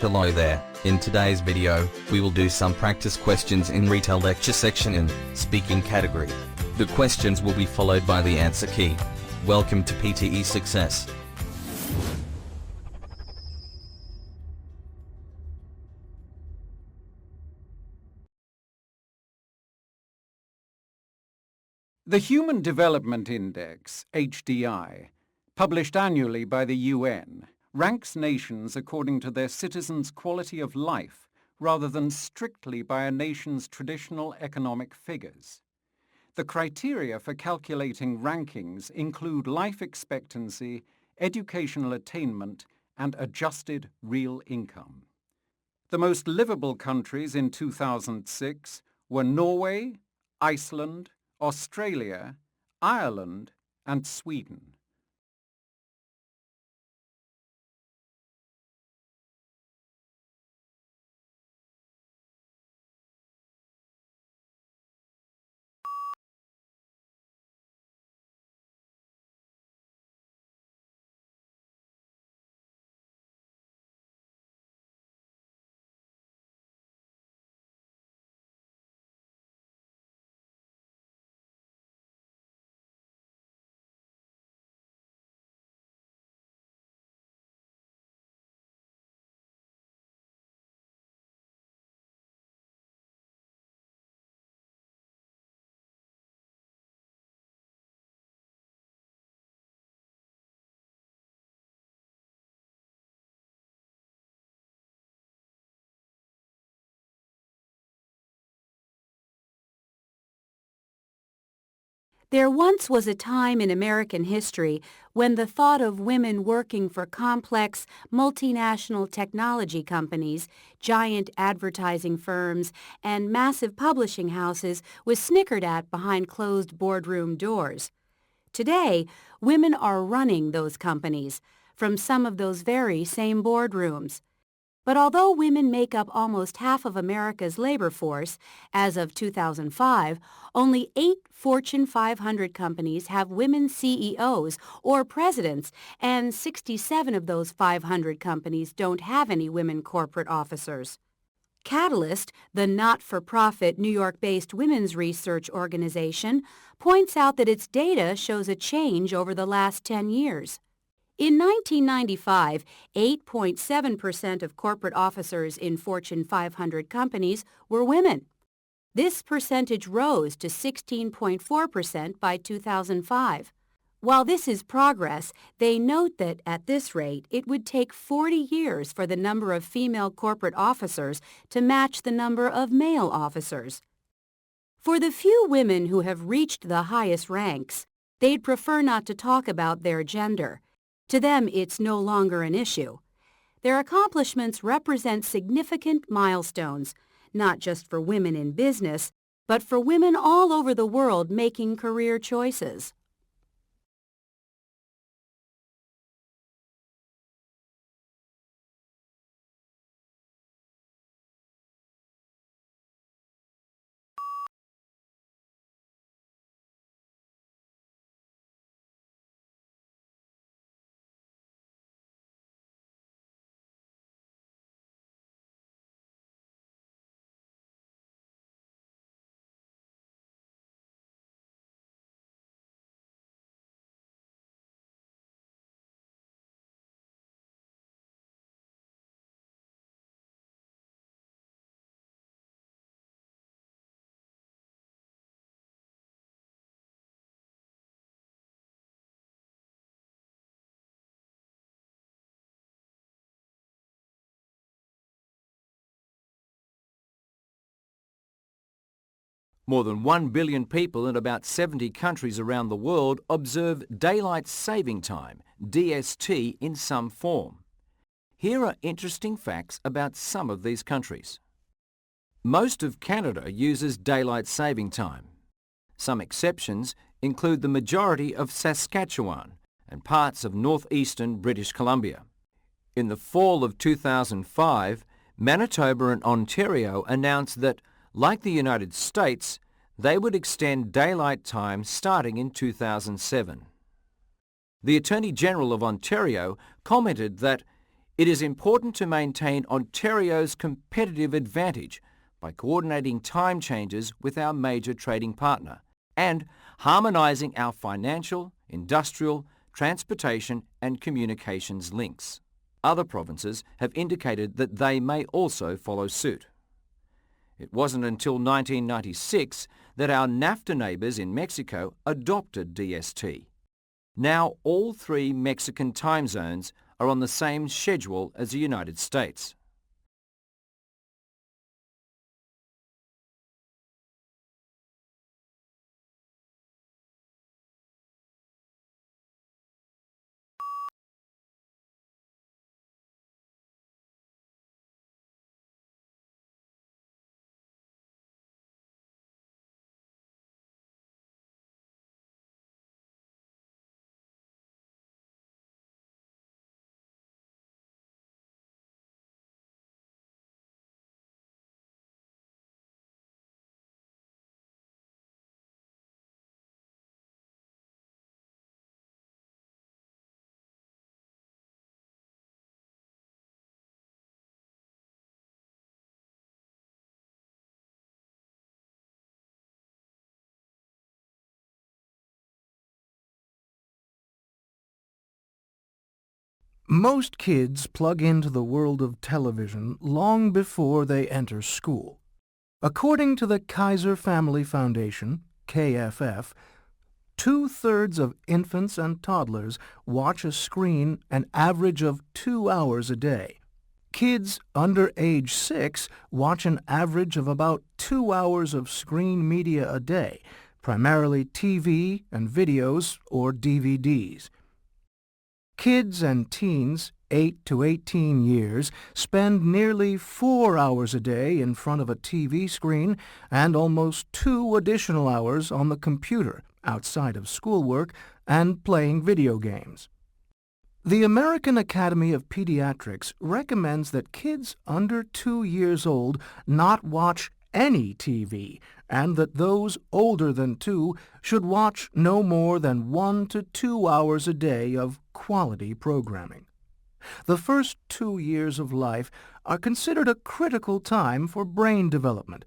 Hello there. In today's video, we will do some practice questions in retail lecture section in speaking category. The questions will be followed by the answer key. Welcome to PTE Success. The Human Development Index, HDI, published annually by the UN, ranks nations according to their citizens' quality of life rather than strictly by a nation's traditional economic figures. The criteria for calculating rankings include life expectancy, educational attainment, and adjusted real income. The most livable countries in 2006 were Norway, Iceland, Australia, Ireland, and Sweden. There once was a time in American history when the thought of women working for complex, multinational technology companies, giant advertising firms, and massive publishing houses was snickered at behind closed boardroom doors. Today, women are running those companies from some of those very same boardrooms. But although women make up almost half of America's labor force, as of 2005, only 8 Fortune 500 companies have women CEOs or presidents, and 67 of those 500 companies don't have any women corporate officers. Catalyst, the not-for-profit New York-based women's research organization, points out that its data shows a change over the last 10 years. In 1995, 8.7% of corporate officers in Fortune 500 companies were women. This percentage rose to 16.4% by 2005. While this is progress, they note that at this rate, it would take 40 years for the number of female corporate officers to match the number of male officers. For the few women who have reached the highest ranks, they'd prefer not to talk about their gender. To them, it's no longer an issue. Their accomplishments represent significant milestones, not just for women in business, but for women all over the world making career choices. More than 1 billion people in about 70 countries around the world observe Daylight Saving Time, DST, in some form. Here are interesting facts about some of these countries. Most of Canada uses Daylight Saving Time. Some exceptions include the majority of Saskatchewan and parts of northeastern British Columbia. In the fall of 2005, Manitoba and Ontario announced that, like the United States, they would extend daylight time starting in 2007. The Attorney General of Ontario commented that It is important to maintain Ontario's competitive advantage by coordinating time changes with our major trading partner and harmonising our financial, industrial, transportation and communications links. Other provinces have indicated that they may also follow suit. It wasn't until 1996 that our NAFTA neighbours in Mexico adopted DST. Now all 3 Mexican time zones are on the same schedule as the United States. Most kids plug into the world of television long before they enter school. According to the Kaiser Family Foundation, KFF, 2/3 of infants and toddlers watch a screen an average of 2 hours a day. Kids under age 6 watch an average of about 2 hours of screen media a day, primarily TV and videos or DVDs. Kids and teens 8 to 18 years spend nearly 4 hours a day in front of a TV screen and almost 2 additional hours on the computer outside of schoolwork and playing video games. The American Academy of Pediatrics recommends that kids under 2 years old not watch any TV and that those older than 2 should watch no more than 1 to 2 hours a day of quality programming. The first 2 years of life are considered a critical time for brain development.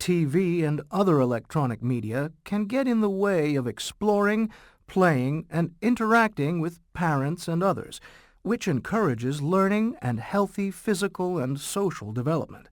TV and other electronic media can get in the way of exploring, playing, and interacting with parents and others, which encourages learning and healthy physical and social development.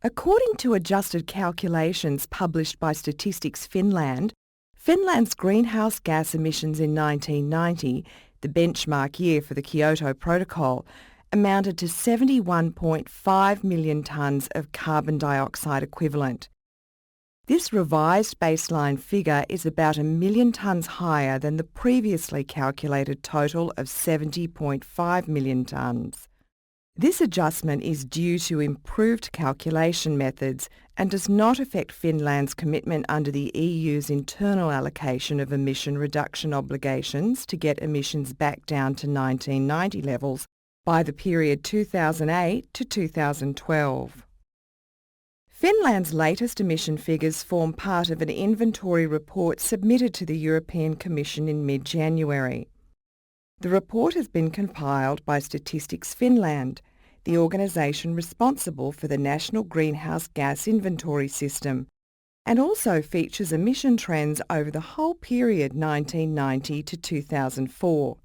According to adjusted calculations published by Statistics Finland, Finland's greenhouse gas emissions in 1990, the benchmark year for the Kyoto Protocol, amounted to 71.5 million tonnes of carbon dioxide equivalent. This revised baseline figure is about 1 million tonnes higher than the previously calculated total of 70.5 million tonnes. This adjustment is due to improved calculation methods and does not affect Finland's commitment under the EU's internal allocation of emission reduction obligations to get emissions back down to 1990 levels by the period 2008 to 2012. Finland's latest emission figures form part of an inventory report submitted to the European Commission in mid-January. The report has been compiled by Statistics Finland, the organisation responsible for the National Greenhouse Gas Inventory System, and also features emission trends over the whole period 1990 to 2004.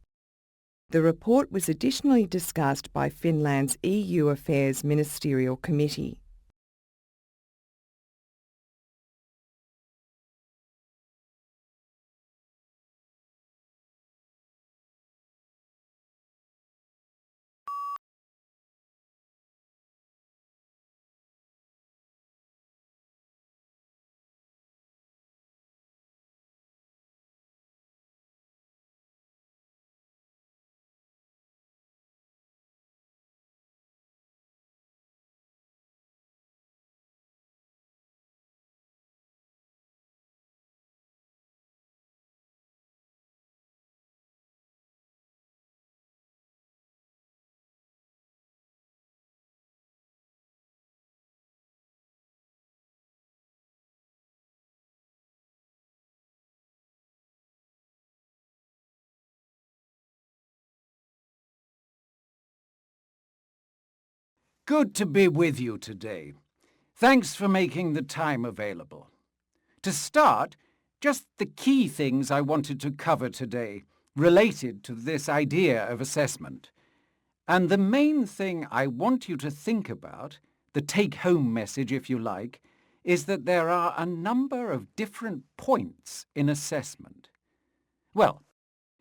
The report was additionally discussed by Finland's EU Affairs Ministerial Committee. Good to be with you today. Thanks for making the time available. To start, just the key things I wanted to cover today related to this idea of assessment. And the main thing I want you to think about, the take-home message if you like, is that there are a number of different points in assessment. Well,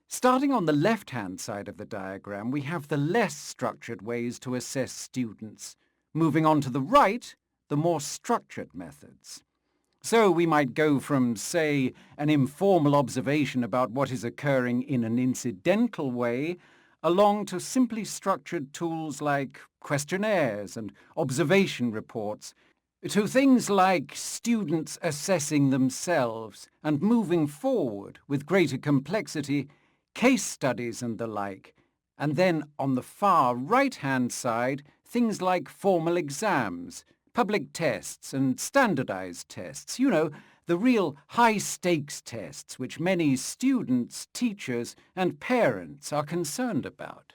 starting on the left-hand side of the diagram, we have the less structured ways to assess students. Moving on to the right, the more structured methods. So we might go from, say, an informal observation about what is occurring in an incidental way, along to simply structured tools like questionnaires and observation reports, to things like students assessing themselves and moving forward with greater complexity, case studies and the like. And then on the far right-hand side, things like formal exams, public tests and standardized tests, the real high-stakes tests which many students, teachers and parents are concerned about.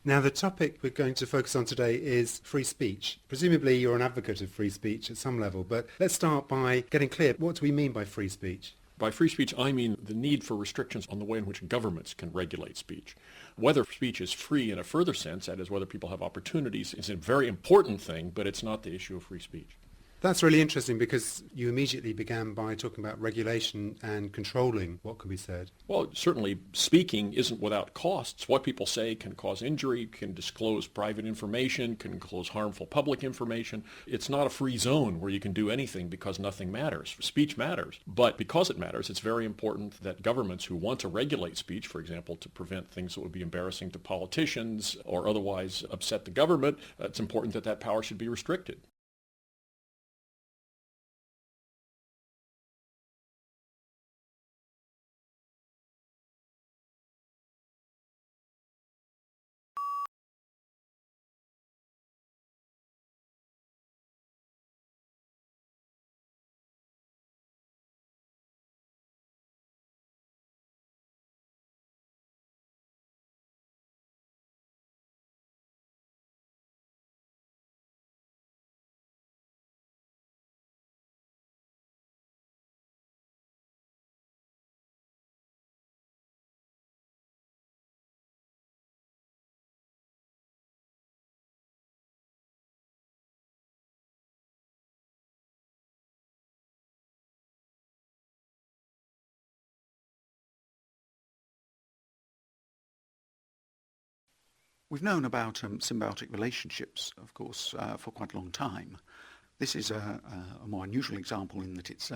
Now, the topic we're going to focus on today is free speech. Presumably you're an advocate of free speech at some level, but let's start by getting clear. What do we mean by free speech? By free speech, I mean the need for restrictions on the way in which governments can regulate speech. Whether speech is free in a further sense, that is, whether people have opportunities, is a very important thing, but it's not the issue of free speech. That's really interesting because you immediately began by talking about regulation and controlling what can be said. Well, certainly speaking isn't without costs. What people say can cause injury, can disclose private information, can disclose harmful public information. It's not a free zone where you can do anything because nothing matters. Speech matters. But because it matters, it's very important that governments who want to regulate speech, for example, to prevent things that would be embarrassing to politicians or otherwise upset the government, it's important that that power should be restricted. We've known about symbiotic relationships, of course, for quite a long time. This is a more unusual example in that it's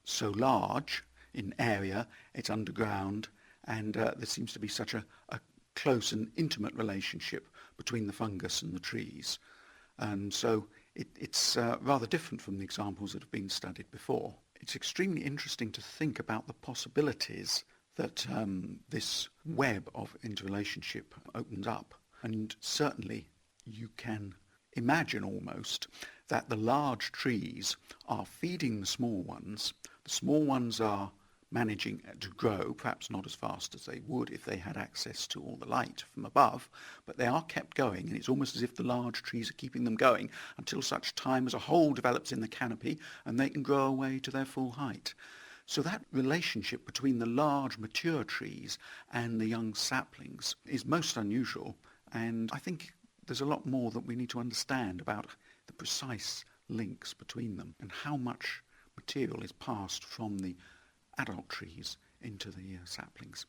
so large in area, it's underground, and there seems to be such a close and intimate relationship between the fungus and the trees. And so it's rather different from the examples that have been studied before. It's extremely interesting to think about the possibilities that this web of interrelationship opens up. And certainly you can imagine almost that the large trees are feeding the small ones. The small ones are managing to grow, perhaps not as fast as they would if they had access to all the light from above, but they are kept going, and it's almost as if the large trees are keeping them going until such time as a hole develops in the canopy and they can grow away to their full height. So that relationship between the large mature trees and the young saplings is most unusual, and I think there's a lot more that we need to understand about the precise links between them and how much material is passed from the adult trees into the saplings.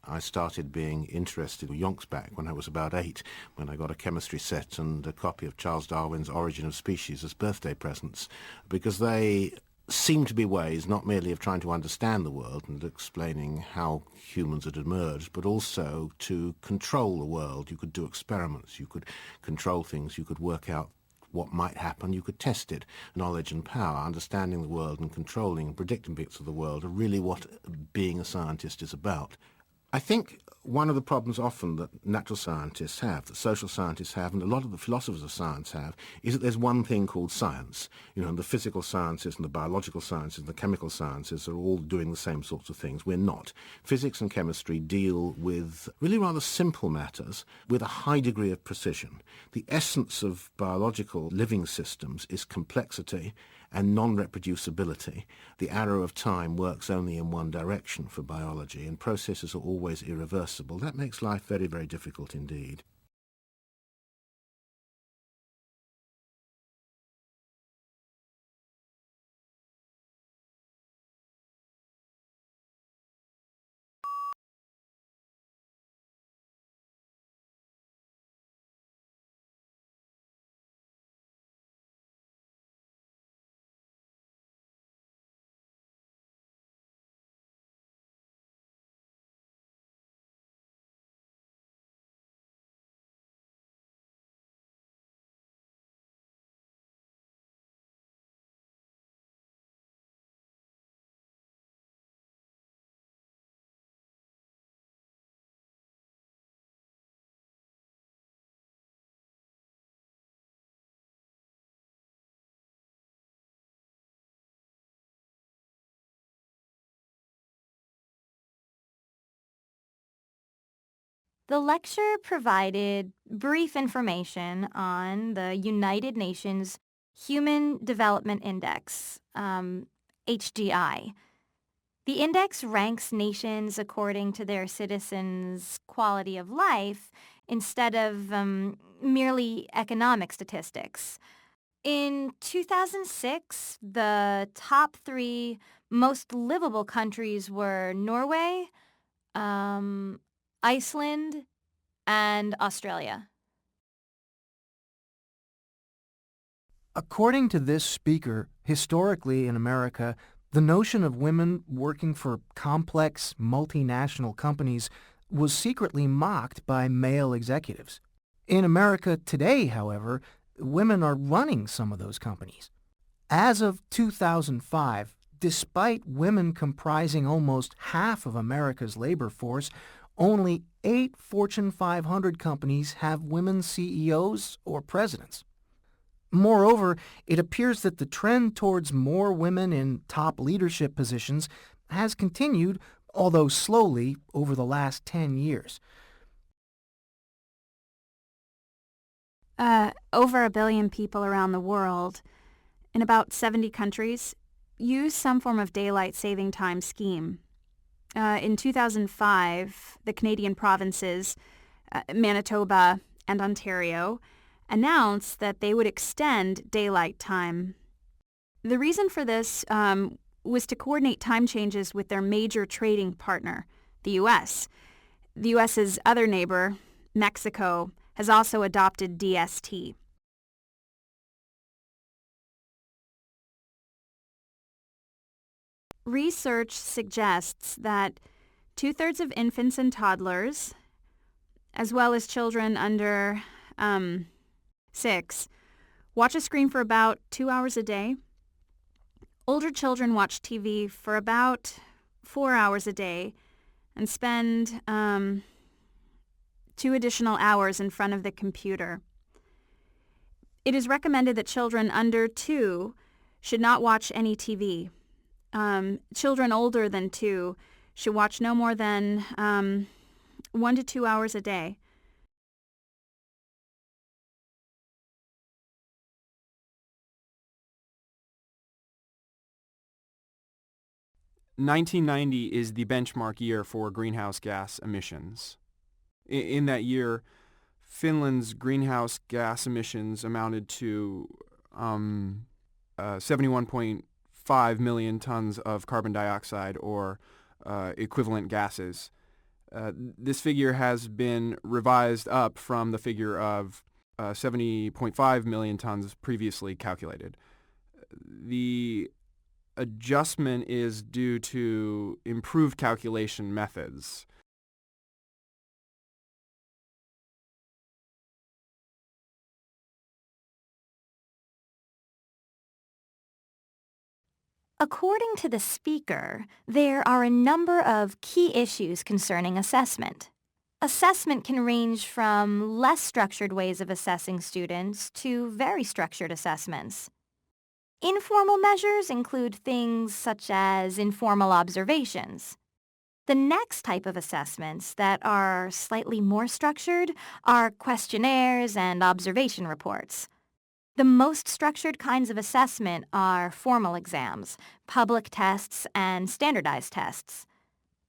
I started being interested in yonks back when I was about 8, when I got a chemistry set and a copy of Charles Darwin's Origin of Species as birthday presents, because they seemed to be ways not merely of trying to understand the world and explaining how humans had emerged, but also to control the world. You could do experiments, you could control things, you could work out what might happen, you could test it. Knowledge and power, understanding the world and controlling and predicting bits of the world are really what being a scientist is about. I think one of the problems often that natural scientists have, that social scientists have, and a lot of the philosophers of science have, is that there's one thing called science. And the physical sciences and the biological sciences and the chemical sciences are all doing the same sorts of things. We're not. Physics and chemistry deal with really rather simple matters with a high degree of precision. The essence of biological living systems is complexity and non-reproducibility. The arrow of time works only in one direction for biology, and processes are always irreversible. That makes life very, very difficult indeed. The lecture provided brief information on the United Nations Human Development Index, HDI. The index ranks nations according to their citizens' quality of life instead of merely economic statistics. In 2006, the top 3 most livable countries were Norway, Iceland, and Australia. According to this speaker, historically in America, the notion of women working for complex multinational companies was secretly mocked by male executives. In America today, however, women are running some of those companies. As of 2005, despite women comprising almost half of America's labor force, only 8 Fortune 500 companies have women CEOs or presidents. Moreover, it appears that the trend towards more women in top leadership positions has continued, although slowly, over the last 10 years. Over 1 billion people around the world, in about 70 countries, use some form of daylight saving time scheme. In 2005, the Canadian provinces, Manitoba and Ontario, announced that they would extend daylight time. The reason for this was to coordinate time changes with their major trading partner, the U.S. The U.S.'s other neighbor, Mexico, has also adopted DST. Research suggests that 2/3 of infants and toddlers, as well as children under 6, watch a screen for about 2 hours a day. Older children watch TV for about 4 hours a day and spend 2 additional hours in front of the computer. It is recommended that children under 2 should not watch any TV. Children older than 2 should watch no more than 1 to 2 hours a day. "1990 is the benchmark year for greenhouse gas emissions. In that year, Finland's greenhouse gas emissions amounted to 71.5 million tons of carbon dioxide or equivalent gases. This figure has been revised up from the figure of 70.5 million tons previously calculated. The adjustment is due to improved calculation methods. According to the speaker, there are a number of key issues concerning assessment. Assessment can range from less structured ways of assessing students to very structured assessments. Informal measures include things such as informal observations. The next type of assessments that are slightly more structured are questionnaires and observation reports. The most structured kinds of assessment are formal exams, public tests, and standardized tests.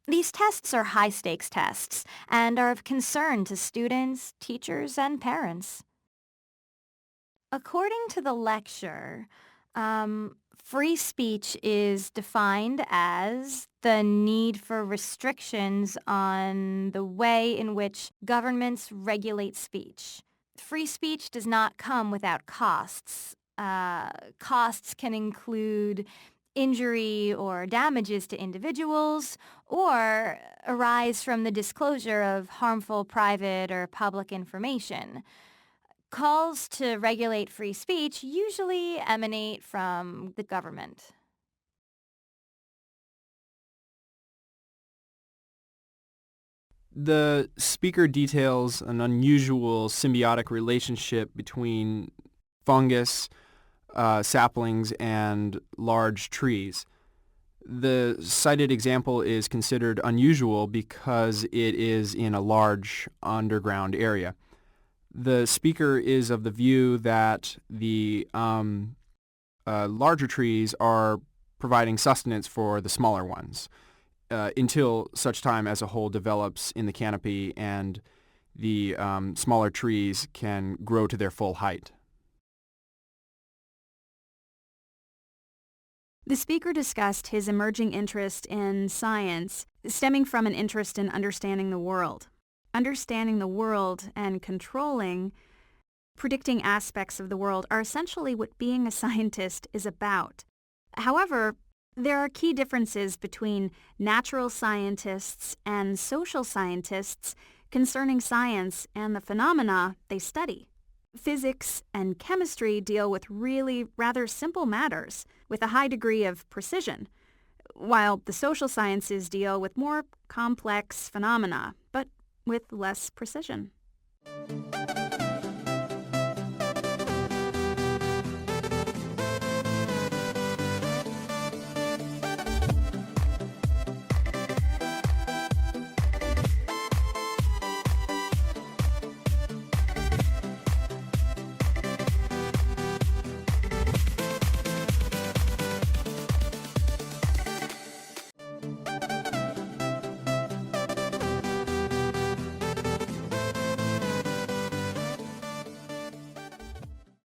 These tests are high-stakes tests and are of concern to students, teachers, and parents. According to the lecture, free speech is defined as the need for restrictions on the way in which governments regulate speech. Free speech does not come without costs. Costs can include injury or damages to individuals or arise from the disclosure of harmful private or public information. Calls to regulate free speech usually emanate from the government. The speaker details an unusual symbiotic relationship between fungus, saplings, and large trees. The cited example is considered unusual because it is in a large underground area. The speaker is of the view that the larger trees are providing sustenance for the smaller ones until such time as a hole develops in the canopy and the smaller trees can grow to their full height. The speaker discussed his emerging interest in science stemming from an interest in understanding the world. Understanding the world and predicting aspects of the world are essentially what being a scientist is about. However, there are key differences between natural scientists and social scientists concerning science and the phenomena they study. Physics and chemistry deal with really rather simple matters with a high degree of precision, while the social sciences deal with more complex phenomena, but with less precision.